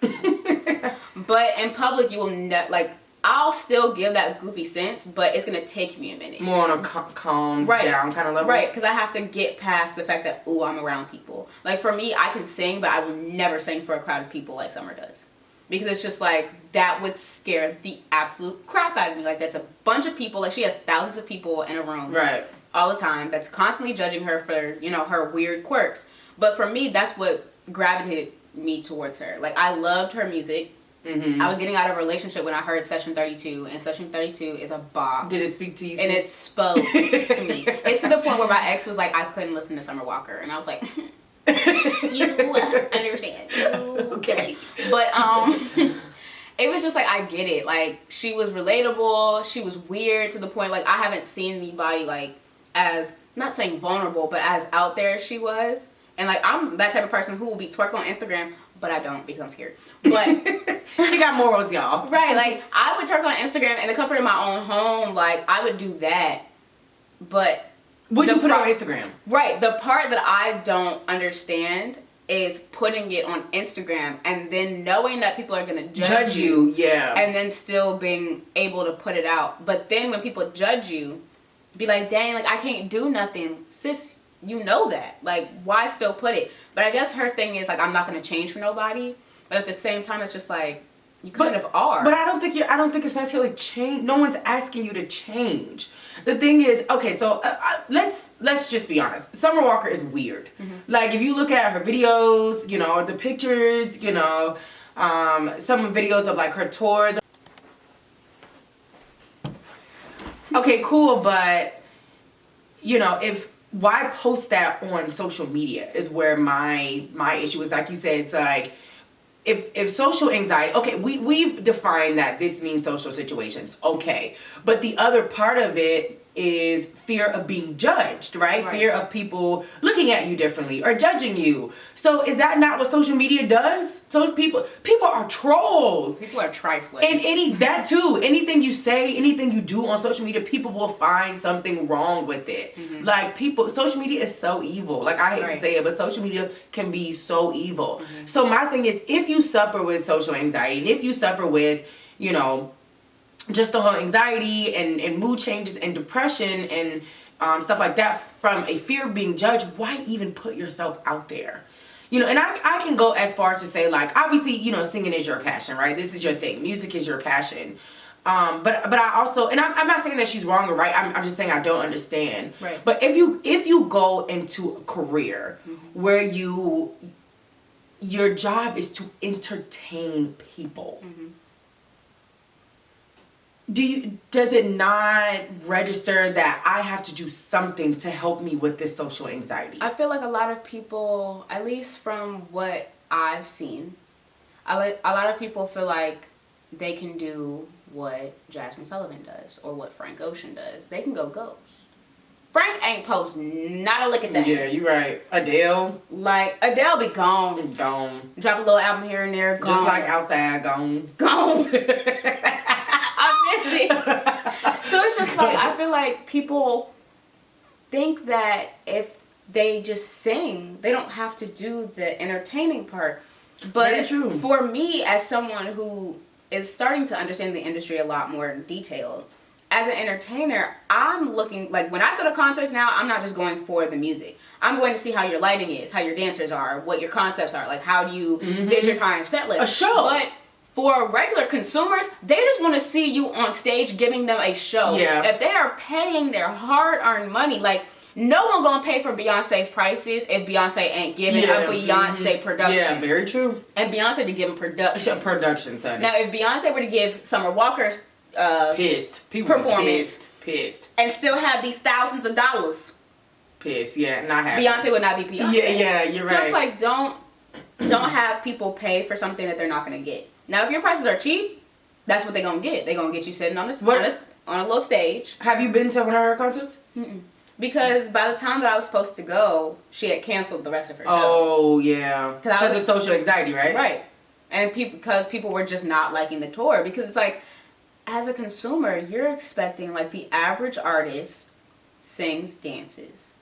A: But in public, you will like, I'll still give that goofy sense, but it's going to take me a minute.
B: More on a calm down kind of level.
A: Right, because I have to get past the fact that, ooh, I'm around people. Like, for me, I can sing, but I would never sing for a crowd of people like Summer does. Because it's just like, that would scare the absolute crap out of me. Like, that's a bunch of people. Like, she has thousands of people in a room.
B: Right.
A: All the time. That's constantly judging her for, you know, her weird quirks. But for me, that's what gravitated me towards her. Like, I loved her music. Mm-hmm. I was getting out of a relationship when I heard Session 32. And Session 32 is a bop.
B: Did it speak to you?
A: And it spoke to me. It's to the point where my ex was like, I couldn't listen to Summer Walker. And I was like... you understand.
B: Okay.
A: But it was just like, I get it. Like, she was relatable. She was weird to the point, like, I haven't seen anybody, like, as, not saying vulnerable, but as out there as she was. And, like, I'm that type of person who will be twerking on Instagram, but I don't because I'm scared. But
B: she got morals, y'all.
A: Right. Like, I would twerk on Instagram in the comfort of my own home. Like, I would do that. But
B: would you put it on Instagram?
A: Right. The part that I don't understand is putting it on Instagram and then knowing that people are going to judge you.
B: Yeah.
A: And then still being able to put it out. But then when people judge you, be like, dang, like, I can't do nothing. Sis, you know that. Like, why still put it? But I guess her thing is, like, I'm not going to change for nobody. But at the same time, it's just like, You kind of are.
B: But I don't think it's necessarily change. No one's asking you to change. The thing is, okay, so let's just be honest. Summer Walker is weird. Mm-hmm. Like, if you look at her videos, you know, the pictures, you know, some videos of like her tours. Okay, cool, but you know, why post that on social media is where my issue is. Like you said, it's like, if social anxiety, okay, we've defined that this means social situations, okay, but the other part of it is fear of being judged, right? Fear of people looking at you differently or judging you. So is that not what social media does? So people are trolls.
A: People are trifling.
B: And that too, anything you say, anything you do on social media, people will find something wrong with it. Mm-hmm. Like, social media is so evil. Like, I hate to say it, but social media can be so evil. Mm-hmm. So my thing is, if you suffer with social anxiety, and if you suffer with, you know, just the whole anxiety and mood changes and depression and stuff like that from a fear of being judged, why even put yourself out there? You know, and I can go as far as to say, like, obviously, you know, singing is your passion, right? This is your thing. Music is your passion. But I also, and I'm not saying that she's wrong or right. I'm just saying I don't understand.
A: Right.
B: But if you go into a career mm-hmm. where your job is to entertain people, mm-hmm. does it not register that I have to do something to help me with this social anxiety?
A: I feel like a lot of people, at least from what I've seen, a lot of people feel like they can do what Jasmine Sullivan does or what Frank Ocean does. They can go ghost. Frank ain't post not a lick of things.
B: Yeah, you're right. Adele
A: be gone.
B: Gone.
A: Drop a little album here and there, gone.
B: Just like Outside, gone.
A: Gone. I miss it. So it's just like, I feel like people think that if they just sing, they don't have to do the entertaining part. But
B: very true.
A: For me, as someone who is starting to understand the industry a lot more in detail, as an entertainer, I'm looking, like, when I go to concerts now, I'm not just going for the music. I'm going to see how your lighting is, how your dancers are, what your concepts are, like, how do you mm-hmm. digitize your set list.
B: A show.
A: But for regular consumers, they just want to see you on stage giving them a show.
B: Yeah.
A: If they are paying their hard-earned money, like, no one gonna pay for Beyonce's prices if Beyonce ain't giving a Beyonce
B: mm-hmm.
A: production.
B: Yeah, very true.
A: And Beyonce be giving production.
B: Son.
A: Now, if Beyonce were to give Summer Walker's performance,
B: pissed,
A: and still have these thousands of dollars,
B: pissed, yeah, not happy.
A: Beyonce would not be Beyonce.
B: Yeah, you're right.
A: So it's like, don't have people pay for something that they're not gonna get. Now, if your prices are cheap, that's what they're gonna get. They're gonna get you sitting on a little stage.
B: Have you been to one of her concerts?
A: Mm-mm. Because by the time that I was supposed to go, she had canceled the rest of her shows.
B: Oh, yeah. Because of social anxiety, right?
A: Right. And because people were just not liking the tour. Because it's like, as a consumer, you're expecting, like, the average artist sings, dances.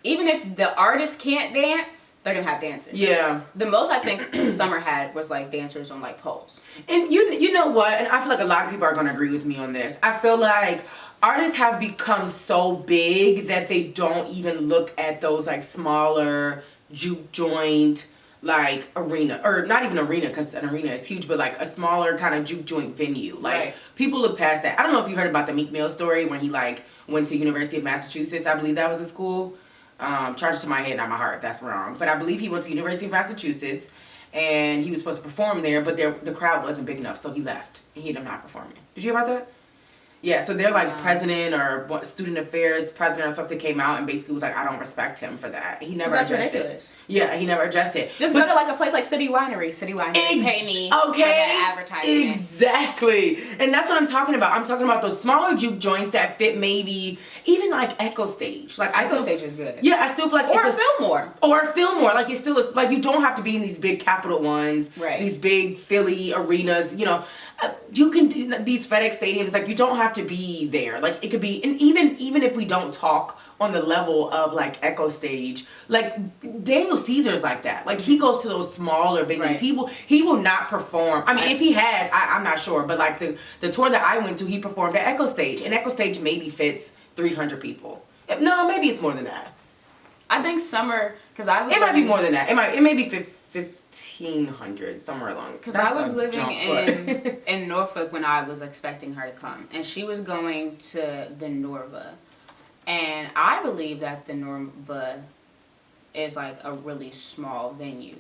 A: Even if the artist can't dance, they're going to have dancers.
B: Yeah.
A: The most I think Summer had was, like, dancers on, like, poles.
B: And you know what? And I feel like a lot of people are going to agree with me on this. I feel like artists have become so big that they don't even look at those, like, smaller juke joint, like, arena, or not even arena, because an arena is huge, but like a smaller kind of juke joint venue. Like, people look past that. I don't know if you heard about the Meek Mill story when he, like, went to University of Massachusetts. I believe that was a school. Charged to my head, not my heart. That's wrong. But I believe he went to University of Massachusetts and he was supposed to perform there, but the crowd wasn't big enough, so he left and he ended up not performing. Did you hear about that? Yeah, so their, like, president or student affairs president or something came out and basically was like, I don't respect him for that. He never addressed
A: ridiculous.
B: it. Yeah, he never addressed it.
A: Just go to, like, a place like City Winery. City Winery pay me for that advertisement.
B: Exactly. And that's what I'm talking about. I'm talking about those smaller juke joints that fit maybe even like Echo Stage. Like,
A: Echo Stage is good.
B: Yeah, I still feel like
A: or a Fillmore.
B: Or a Fillmore. Like, it's still like, you don't have to be in these big Capital ones.
A: Right.
B: These big Philly arenas, you know. You can, these FedEx stadiums, like, you don't have to be there. Like, it could be, and even if we don't talk on the level of, like, Echo Stage, like, Daniel Caesar's like that. Like, he goes to those smaller venues. Right. He will not perform. I mean, if he has, I'm not sure, but, like, the tour that I went to, he performed at Echo Stage, and Echo Stage maybe fits 300 people. No, maybe it's more than that.
A: I think Summer, because
B: it might be more than that. It may be $1,500 somewhere along.
A: Because I was living in Norfolk when I was expecting her to come, and she was going to the Norva, and I believe that the Norva is like a really small venue.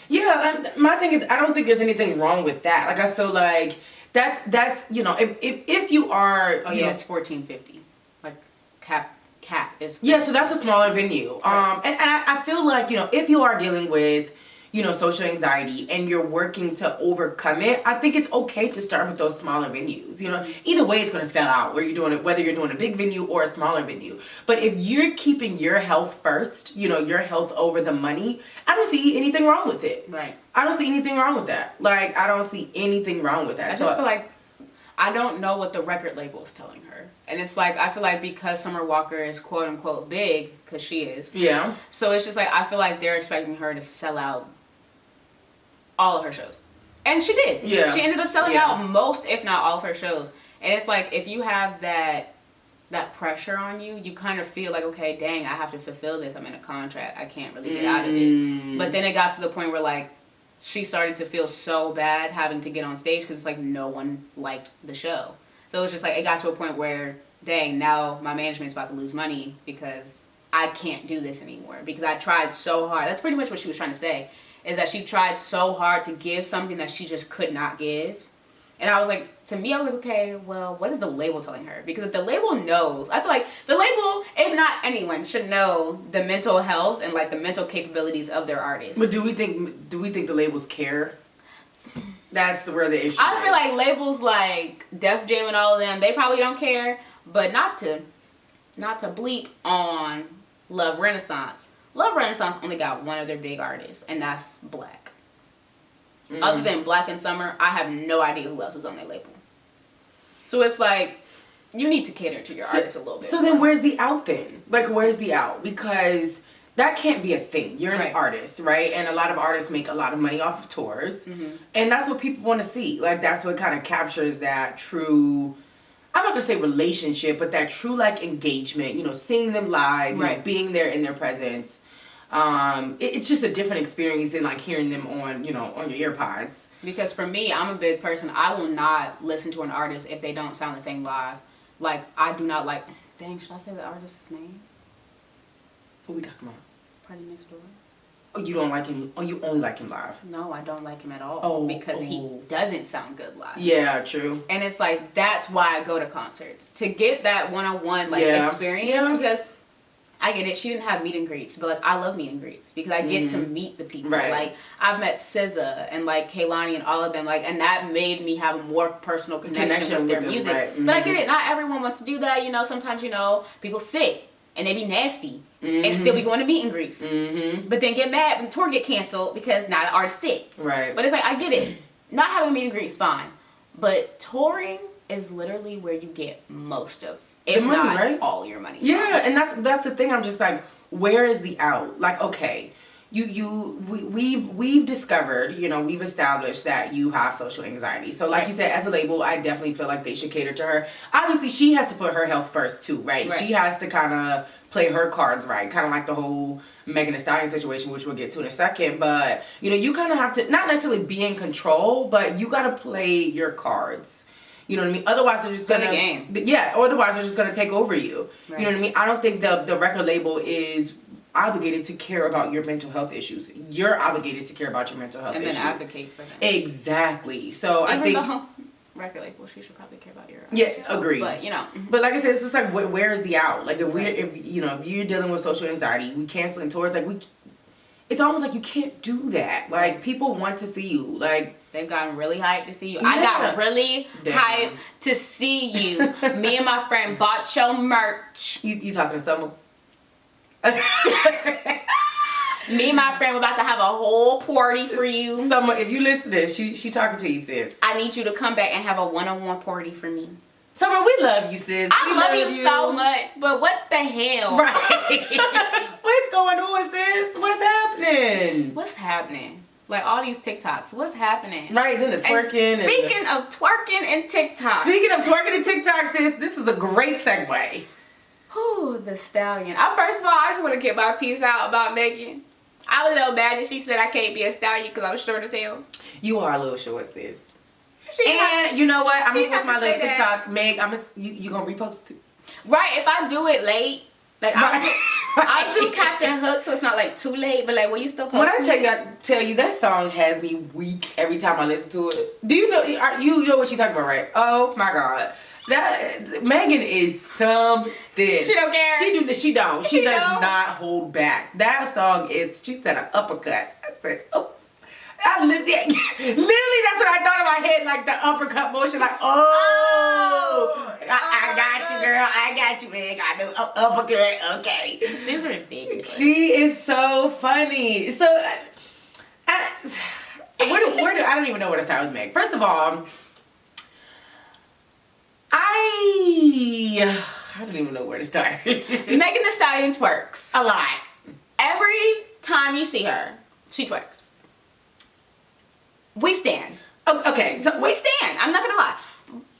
B: Yeah, my thing is I don't think there's anything wrong with that. Like I feel like that's you know if you are
A: it's $1,450 like cap is
B: so that's a smaller venue.
A: Right.
B: And I feel like if you are dealing with social anxiety and you're working to overcome it, I think it's okay to start with those smaller venues. Either way, it's going to sell out whether you're doing a big venue or a smaller venue. But if you're keeping your health first, your health over the money, I don't see anything wrong with it.
A: Right.
B: I don't see anything wrong with that. Like, I don't see anything wrong with that.
A: I just feel like I don't know what the record label is telling her. And it's like, I feel like because Summer Walker is quote unquote big, because she is.
B: Yeah.
A: So it's just like, I feel like they're expecting her to sell out all of her shows. And she did.
B: Yeah.
A: She ended up selling out most, if not all of her shows. And it's like, if you have that pressure on you, you kind of feel like, okay, dang, I have to fulfill this. I'm in a contract. I can't really get out of it. But then it got to the point where, like, she started to feel so bad having to get on stage because it's like no one liked the show. So it's just like, it got to a point where, dang, now my management's about to lose money because I can't do this anymore. Because I tried so hard. That's pretty much what she was trying to say. Is that she tried so hard to give something that she just could not give. And I was like, to me, I was like, okay, well, what is the label telling her? Because if the label knows, I feel like the label, if not anyone, should know the mental health and like the mental capabilities of their artists.
B: But do we think the labels care? That's where the issue
A: I feel like labels like Def Jam and all of them, they probably don't care, but not to bleep on Love Renaissance. Love Renaissance only got one of their big artists, and that's Black. Other than Black and Summer, I have no idea who else is on their label. So it's like, you need to cater to your artists a little bit.
B: So then where's the out then? Like, where's the out? Because that can't be a thing. You're an artist, right? And a lot of artists make a lot of money off of tours. And that's what people want to see. Like, that's what kind of captures that true, I'm not going to say relationship, but that true, like, engagement. Seeing them live, being there in their presence. It's just a different experience than, like, hearing them on your earpods.
A: Because for me, I'm a big person. I will not listen to an artist if they don't sound the same live. Like, I do not like... Dang, should I say the artist's name?
B: What we talking about?
A: Party Next Door.
B: Oh, you don't like him? Oh, you only like him live?
A: No, I don't like him at all. Because he doesn't sound good live.
B: Yeah, true.
A: And it's like, that's why I go to concerts. To get that one-on-one, like, experience. Yeah. Because I get it. She didn't have meet and greets. But, like, I love meet and greets. Because I get to meet the people.
B: Right.
A: Like, I've met SZA and, like, Kehlani and all of them. Like, and that made me have a more personal connection with their music.
B: Right.
A: But I get it. Not everyone wants to do that. Sometimes, people sick. And they be nasty. And still be going to meet and greets. But then get mad when the tour get canceled because now the artist sick.
B: Right.
A: But it's like, I get it. Not having a meet and greet is fine. But touring is literally where you get most of, if
B: money,
A: not
B: right?
A: all your money.
B: Yeah, and that's the thing. I'm just like, where is the out? Like, okay, we've discovered, we've established that you have social anxiety. So like you said, as a label, I definitely feel like they should cater to her. Obviously, she has to put her health first too, right? She has to kind of play her cards right, kind of like the whole Megan Thee Stallion situation, which we'll get to in a second. But you kind of have to not necessarily be in control, but you got to play your cards. You know what I mean? Otherwise, they're just gonna
A: game.
B: Yeah. Otherwise, they're just gonna take over you. Right. You know what I mean? I don't think the record label is obligated to care about your mental health issues. You're obligated to care about your mental health issues.
A: And then advocate for them.
B: Exactly. So I think
A: record label, she should probably care about your
B: agree.
A: But
B: but like I said, it's just like where is the out? Like if if you're dealing with social anxiety, we canceling tours. Like it's almost like you can't do that. Like people want to see you. Like
A: they've gotten really hyped to see you. Yeah. I got really hyped to see you. Me and my friend bought your merch.
B: You talking to someone?
A: Me and my friend were about to have a whole party for you.
B: Someone, if you listen to this, she talking to you, sis.
A: I need you to come back and have a one-on-one party for me.
B: Summer, we love you, sis.
A: I love you so much, but what the hell?
B: Right. What's going on, sis? What's happening?
A: What's happening? Like all these TikToks, what's happening?
B: Right, then the twerking.
A: Speaking of twerking and TikTok.
B: Speaking of twerking and TikTok, sis, this is a great segue.
A: Whew, the stallion. First of all, I just want to get my piece out about Megan. I was a little mad that she said I can't be a stallion because I'm short as hell.
B: You are a little short, sis.
A: And
B: you know what? I'm
A: she
B: gonna post my
A: have to
B: little
A: say that.
B: TikTok. Meg, you gonna repost it?
A: Right, if I do it late, like I'll do Captain Hook so it's not like too late, but like when you still post
B: When I tell you that song has me weak every time I listen to it. Do you know you know what she's talking about, right? Oh my God. That Megan is something.
A: She don't care.
B: She does
A: don't.
B: not hold back. That song is, she said, an uppercut. I said, oh. Literally, that's what I thought in my head, like the uppercut motion, like, oh, I got you, girl, I got you, Meg, I know, uppercut, okay.
A: She's ridiculous.
B: She is so funny. So, I don't even know where to start with Meg. First of all, I don't even know where to start.
A: Megan Thee Stallion twerks.
B: A lot.
A: Every time you see her, she twerks. We stand.
B: Okay, so
A: We stand. I'm not gonna lie.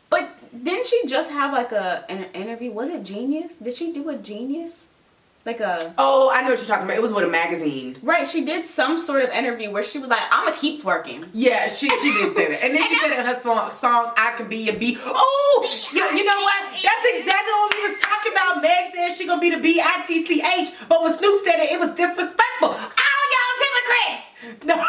A: But didn't she just have like an interview? Was it Genius? Did she do a Genius? Like a...
B: Oh, I know what you're talking about. It was with a magazine.
A: Right, she did some sort of interview where she was like, I'm gonna keep twerking.
B: Yeah, she did say that. And then she said in her song, I Could Be Your B. Oh, you know what? That's exactly what we was talking about. Meg said she gonna be the B-I-T-C-H, but when Snoop said it was disrespectful. Oh, y'all hypocrites! No.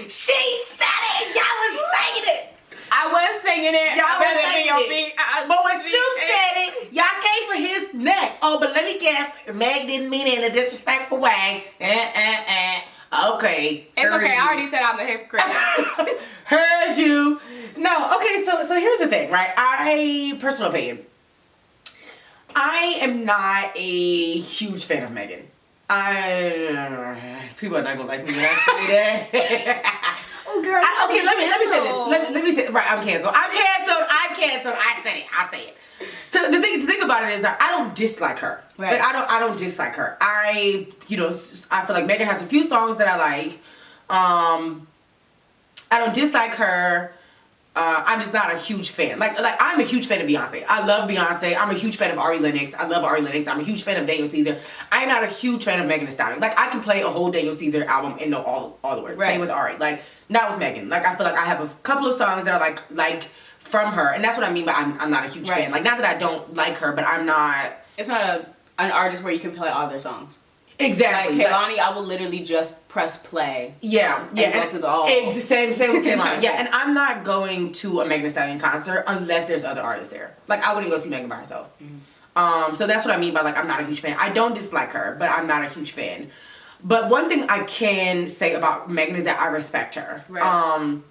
B: She said it! Y'all was saying it!
A: I was singing it.
B: Y'all was saying it. But when Snoop said it, y'all came for his neck. Oh, but let me guess. Meg didn't mean it in a disrespectful way. Okay.
A: It's okay. I already said I'm a hypocrite.
B: Heard you. No, okay, so here's the thing, right? Personal opinion. I am not a huge fan of Megan. People are not gonna like me when I say that.
A: Oh, girl.
B: Okay, let me say this. Let me say, right, I'm canceled. I said it. So the thing about it is that I don't dislike her.
A: Right.
B: Like I don't dislike her. I feel like Megan has a few songs that I like. I don't dislike her. I'm just not a huge fan. Like I'm a huge fan of Beyonce. I love Beyonce. I'm a huge fan of Ari Lennox. I love Ari Lennox. I'm a huge fan of Daniel Caesar. I'm not a huge fan of Megan Thee Stallion. Like I can play a whole Daniel Caesar album and know all the words.
A: Right.
B: Same with Ari. Like not with Megan. Like I feel like I have a couple of songs that are like from her, and that's what I mean by I'm not a huge fan. Like not that I don't like her, but I'm not.
A: It's not an artist where you can play all their songs.
B: Exactly.
A: Like Kehlani, I will literally just press play.
B: Yeah,
A: and go through the all.
B: Same with Kehlani. Yeah, and I'm not going to a Megan Thee Stallion concert unless there's other artists there. Like I wouldn't go see Megan by herself. Mm-hmm. So that's what I mean by like I'm not a huge fan. I don't dislike her, but I'm not a huge fan. But one thing I can say about Megan is that I respect her.
A: Right.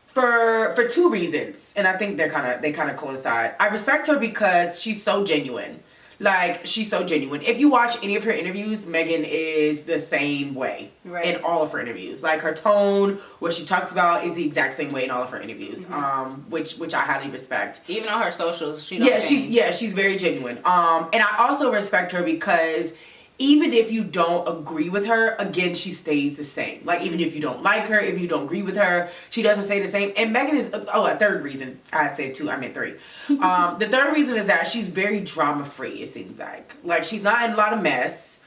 B: For two reasons, and I think they kind of coincide. I respect her because she's so genuine. Like, she's so genuine. If you watch any of her interviews, Megan is the same way in all of her interviews. Like, her tone, what she talks about is the exact same way in all of her interviews, which I highly respect.
A: Even on her socials, she don't change.
B: She's very genuine. And I also respect her because even if you don't agree with her, again, she stays the same. Like, even if you don't like her, if you don't agree with her, she doesn't say the same. And Megan is, a third reason. I said two, I meant three. The third reason is that she's very drama-free, it seems like. Like, she's not in a lot of mess.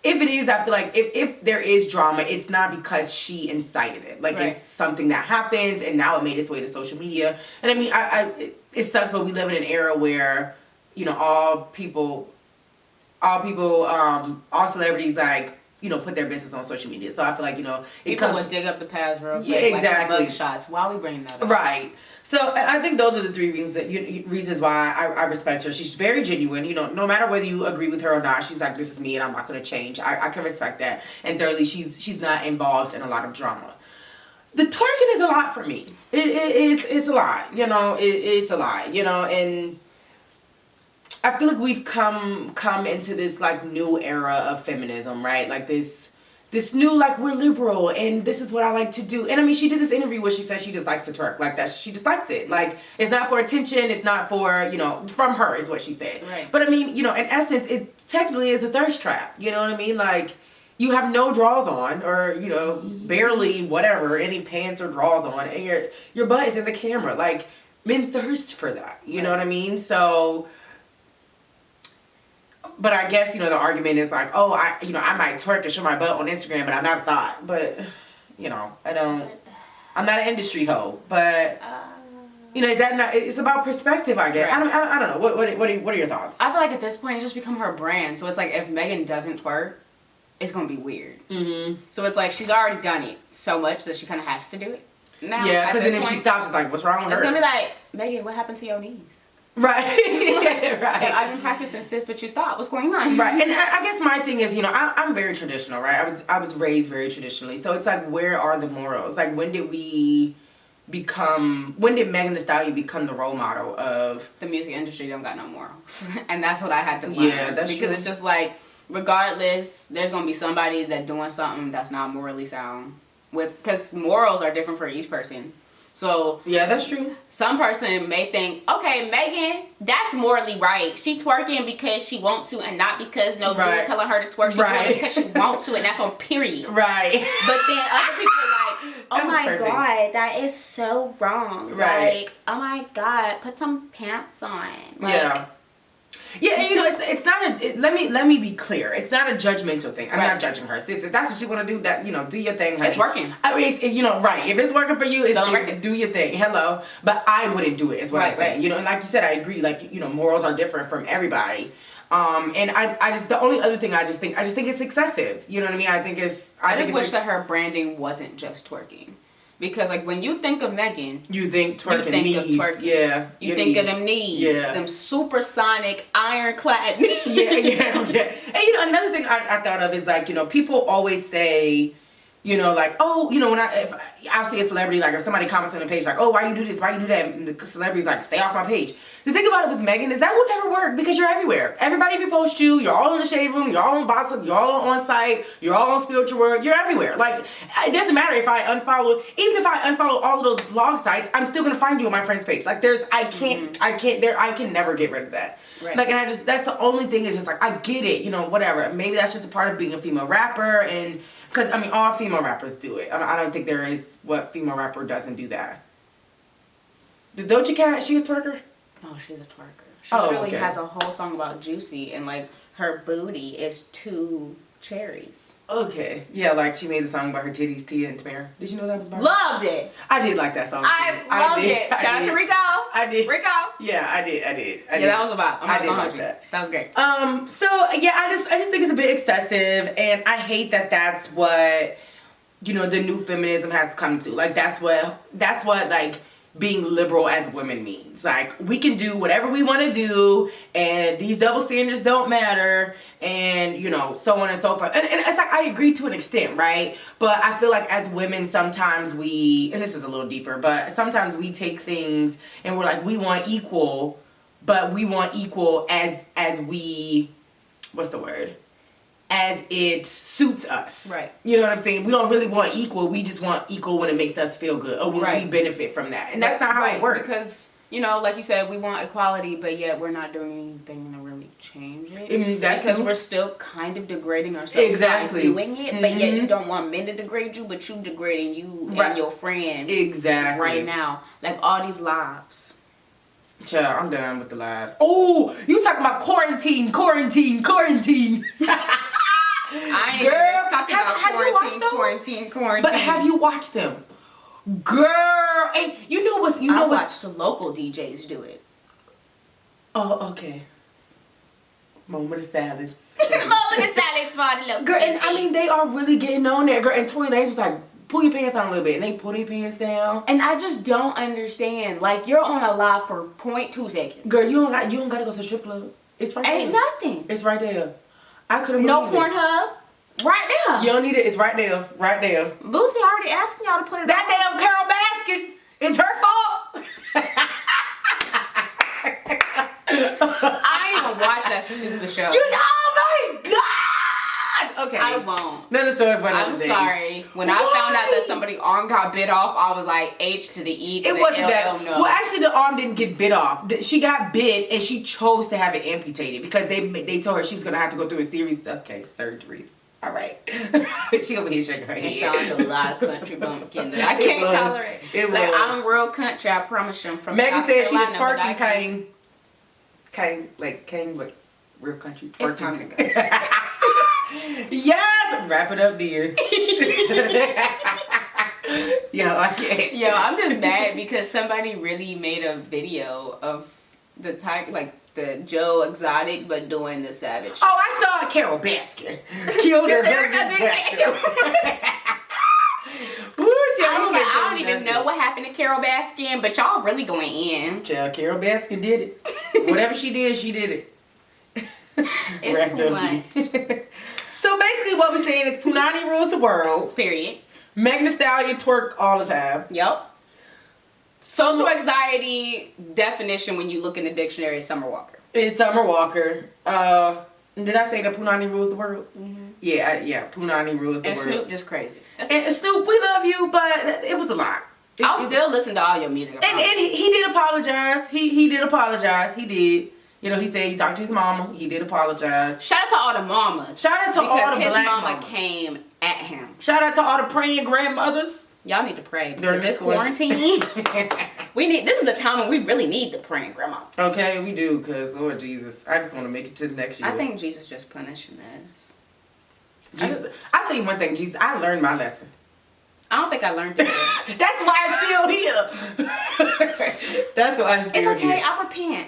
B: If it is, I feel like if there is drama, it's not because she incited it. Like, it's something that happened, and now it made its way to social media. And I mean, it sucks, but we live in an era where, all celebrities, like, put their business on social media. So I feel like,
A: people would dig up the past real quick.
B: Yeah, exactly.
A: Like shots. Why are we bringing that up?
B: Right. So I think those are the three reasons why I respect her. She's very genuine. No matter whether you agree with her or not, she's like, this is me and I'm not going to change. I can respect that. And thirdly, she's not involved in a lot of drama. The twerking is a lot for me. It's a lot. It's a lot. And I feel like we've come into this like new era of feminism, right? Like this new, like, we're liberal and this is what I like to do. And I mean, she did this interview where she said she just likes to twerk like that. She just likes it. Like, it's not for attention. It's not for, from her is what she said.
A: Right.
B: But I mean, in essence, it technically is a thirst trap. You know what I mean? Like, you have no drawers on or, barely whatever, any pants or drawers on, and your butt is in the camera. Like, men thirst for that. You know what I mean? So But I guess, you know, the argument is like, oh, I might twerk and show my butt on Instagram, but I'm not a thought. But, you know, I'm not an industry hoe. But, you know, is that not, it's about perspective, I guess. Right. I don't know. What are your thoughts?
A: I feel like at this point, it's just become her brand. So it's like, if Megan doesn't twerk, it's going to be weird. Mm-hmm. So it's like, she's already done it so much that she kind of has to do it. Now,
B: yeah, because then if she stops, it's like, what's wrong with her?
A: It's going to be like, Megan, what happened to your knees?
B: Right. Right.
A: Like, I've been practicing since, but you stopped. What's going on?
B: Right. And I guess my thing is, you know, I'm very traditional, right? I was raised very traditionally. So it's like, where are the morals? Like, when did Megan Thee Stallion become the role model of...
A: The music industry don't got no morals. And that's what I had to learn.
B: Yeah, that's
A: because
B: true.
A: It's just like, regardless, there's going to be somebody that doing something that's not morally sound. Because morals are different for each person. So
B: yeah, that's true.
A: Some person may think, okay, Megan, that's morally right. She twerking because she wants to, and not because no dude telling her to twerk. She twerking because she wants to, and that's on period.
B: Right.
A: But then other people are like, oh my
B: perfect.
A: God, that is so wrong.
B: Right.
A: Like, oh my God, put some pants on. Like,
B: yeah. Yeah, and you know, it's not let me be clear. It's not a judgmental thing. I'm not judging her. Sis, if that's what you want to do, that, you know, do your thing. Honey.
A: It's working.
B: I mean, you know, right. If it's working for you, do your thing. Hello. But I wouldn't do it, is what I'm saying. You know, and like you said, I agree. Like, you know, morals are different from everybody. And I just, the only other thing I just think it's excessive. You know what I mean? I just
A: wish that her branding wasn't just twerking. Because, like, when you think of Megan...
B: You think twerking,
A: you think
B: knees.
A: of twerking.
B: Yeah.
A: You think of them knees. Yeah. Them supersonic, ironclad knees.
B: Yeah. And, you know, another thing I thought of is, like, you know, people always say... You know, like, oh, you know, if I'll see a celebrity, like, if somebody comments on the page, like, oh, why you do this, why you do that, and the celebrity's like, stay off my page. The thing about it with Megan is that would never work because you're everywhere. Everybody reposts you, you're all in the shade room, you're all on Gossip, you're all on site, you're all on Spiritual World, you're everywhere. Like, it doesn't matter if I unfollow, even if I unfollow all of those blog sites, I'm still gonna find you on my friend's page. Like, I can never get rid of that. Right. Like, and that's the only thing is just like, I get it, you know, whatever. Maybe that's just a part of being a female rapper, and because, I mean, all female rappers do it. I don't think there is what female rapper doesn't do that. Does Doja Cat, she a twerker?
A: Oh, she's a twerker. She has a whole song about Juicy, and, like, her booty is 2 cherries.
B: Okay. Yeah, like, she made the song about her titties, Tia and Tamara. Did you know that was about her?
A: Loved it.
B: I did like that song, too.
A: I loved it. Shout out to Rico.
B: I did.
A: Rico.
B: Yeah, I did.
A: Yeah, that was about.
B: I did like that.
A: That was great.
B: So, yeah, I just think it's a bit excessive, and I hate that that's what, you know, the new feminism has come to. Like, that's what, like, being liberal as women means. Like, we can do whatever we want to do, and these double standards don't matter, and, you know, so on and so forth. And it's like, I agree to an extent, right? But I feel like as women, sometimes we, and this is a little deeper, but sometimes we take things and we're like, we want equal, but we want equal as we, what's the word? As it suits us. Right. You know what I'm saying? We don't really want equal. We just want equal when it makes us feel good or when we benefit from that. And that's not how it works. Because,
A: you know, like you said, we want equality, but yet we're not doing anything to really change it. Because we're still kind of degrading ourselves by doing it, but yet you don't want men to degrade you, but you degrading you and your friend right now. Like, all these lives.
B: Child, I'm done with the lives. Oh, you talking about quarantine.
A: I ain't even talking about quarantine.
B: But have you watched them? Girl, and I
A: watched the local DJs do it.
B: Oh, okay. Moment of silence.
A: The moment of silence for the local
B: girl, and
A: DJs.
B: I mean, they are really getting on there, girl. And Tory Lanez was like, pull your pants down a little bit. And they pull their pants down.
A: And I just don't understand. Like, you're on a live for 0.2 seconds.
B: Girl, you don't gotta go to the strip club. It's right there.
A: Ain't nothing.
B: It's right there. I couldn't
A: believe it. No Pornhub. Right now.
B: You don't need it. It's right there. Right there.
A: Boosie already asking y'all to put it
B: that damn Carol Baskin. It's her fault.
A: I ain't even watch that stupid show.
B: Oh my God. Okay.
A: I won't.
B: Another story for another
A: I'm
B: day.
A: sorry. When I found out that somebody's arm got bit off, I was like, H to the E to
B: it
A: the
B: wasn't
A: L.
B: that.
A: No.
B: Well, actually, the arm didn't get bit off. She got bit, and she chose to have it amputated because they told her she was going to have to go through a series of surgeries. All right. She over here shaking her head.
A: It sounds a lot of country bumpkin that I can't tolerate. I'm real country, I promise you. I'm from
B: Megan
A: South
B: said
A: Carolina,
B: she a twerking king, but real country.
A: It's time to go.
B: Yes, wrap it up, dear. Yo, I can't.
A: Yo, I'm just mad because somebody really made a video of the type, like the Joe Exotic, but doing the Savage.
B: Oh, I saw Carol Baskin killed her husband.
A: I don't even know what happened to Carol Baskin, but y'all really going in.
B: Child, Carol Baskin did it. Whatever she did it.
A: It's too much.
B: So basically what we're saying is punani rules the world.
A: Period.
B: Megan Thee Stallion twerk all the time.
A: Yep. Social anxiety definition when you look in the dictionary is Summer Walker.
B: It's Summer Walker. Did I say that punani rules the world?
A: Mm-hmm.
B: Yeah, punani rules the
A: and
B: world.
A: And Snoop just crazy.
B: And Snoop, we love you, but it was a lot.
A: I'll still listen to all your music.
B: And he did apologize. He did apologize. He did. You know, he said he talked to his mama. He did apologize.
A: Shout out to all the mamas.
B: Shout out to all the black
A: because his mama
B: mamas.
A: Came at him.
B: Shout out to all the praying grandmothers.
A: Y'all need to pray.
B: During
A: this quarantine, this is the time when we really need the praying grandmas.
B: Okay, we do, because Lord Jesus, I just want to make it to the next year.
A: I think Jesus just punishing us.
B: Jesus, I'll tell you one thing, Jesus, I learned my lesson.
A: I don't think I learned it yet.
B: That's why I'm still here. That's why I'm still here.
A: It's okay, I'll repent.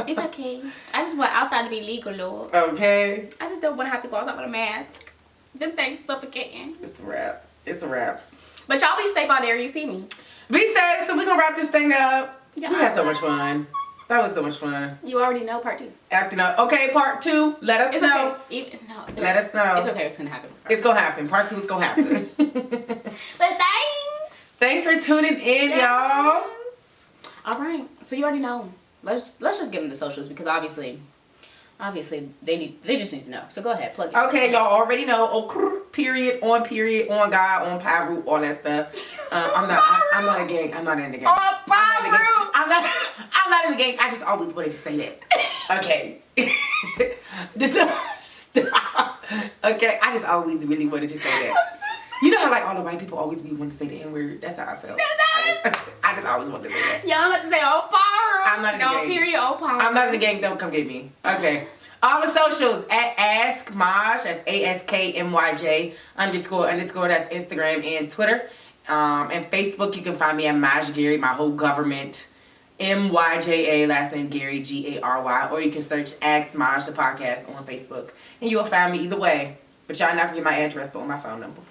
A: It's okay. I just want outside to be legal, Lord.
B: Okay.
A: I just don't want to have to go outside with a mask. Them things suffocating.
B: It's a wrap. It's a wrap.
A: But y'all be safe out there, you see me.
B: Be safe, so we're going to wrap this thing up.
A: Yeah.
B: We had so much fun. That was so much fun.
A: You already know part 2.
B: Acting up. Okay, part 2. Let us know.
A: Okay.
B: Let us know.
A: It's okay. It's going to happen.
B: It's going to happen. Part 2 is going to happen.
A: But thanks.
B: Thanks for tuning in, y'all.
A: All right. So you already know. Let's just give them the socials because obviously they just need to know. So go ahead, plug it.
B: Okay, y'all already know. Period, on God, on Pyro, all that stuff. I'm not a gang. I'm not in the gang.
A: On Pyro.
B: I'm not in the gang. I just always wanted to say that. Okay. Stop. Okay, I just always really wanted to say that.
A: I'm so sorry.
B: You know how like all the white people always be wanting to say the N-word? That's how I felt. I just always wanted to say that.
A: Y'all have to say on Pyro.
B: I'm not in the gang.
A: Period, on Pyro.
B: I'm not in the gang. Don't come get me. Okay. All the socials at AskMyj, that's AskMyj __. That's Instagram and Twitter. And Facebook, you can find me at Myj Gary, my whole government. MYJA, last name Gary, GARY. Or you can search AskMyj the Podcast on Facebook. And you will find me either way. But y'all not gonna get my address or my phone number.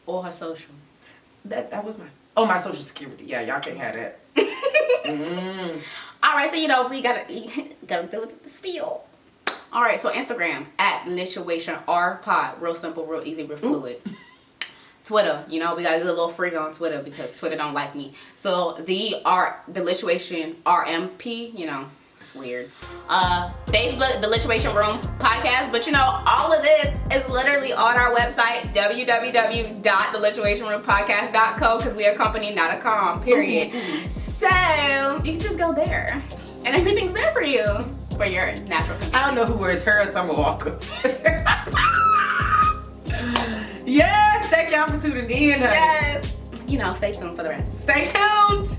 A: Or her social.
B: That was my social security. Yeah, y'all can't have that.
A: All right, so you know we gotta do the spiel. All right, so Instagram at Lituation R-Pod. Real simple, real easy, real fluid. Twitter, you know, we got a little freak on Twitter because Twitter don't like me. So the Lituation RMP, you know, it's weird. Facebook, the Lituation Room Podcast. But you know, all of this is literally on our website, www.thelituationroompodcast.co, because we are a company, not a com, period. So you can just go there. And everything's there for you. For your natural convenience.
B: I don't know who wears her or Summer Walker. Yes, thank y'all for tuning in.
A: Yes. You know, stay tuned for the rest.
B: Stay tuned.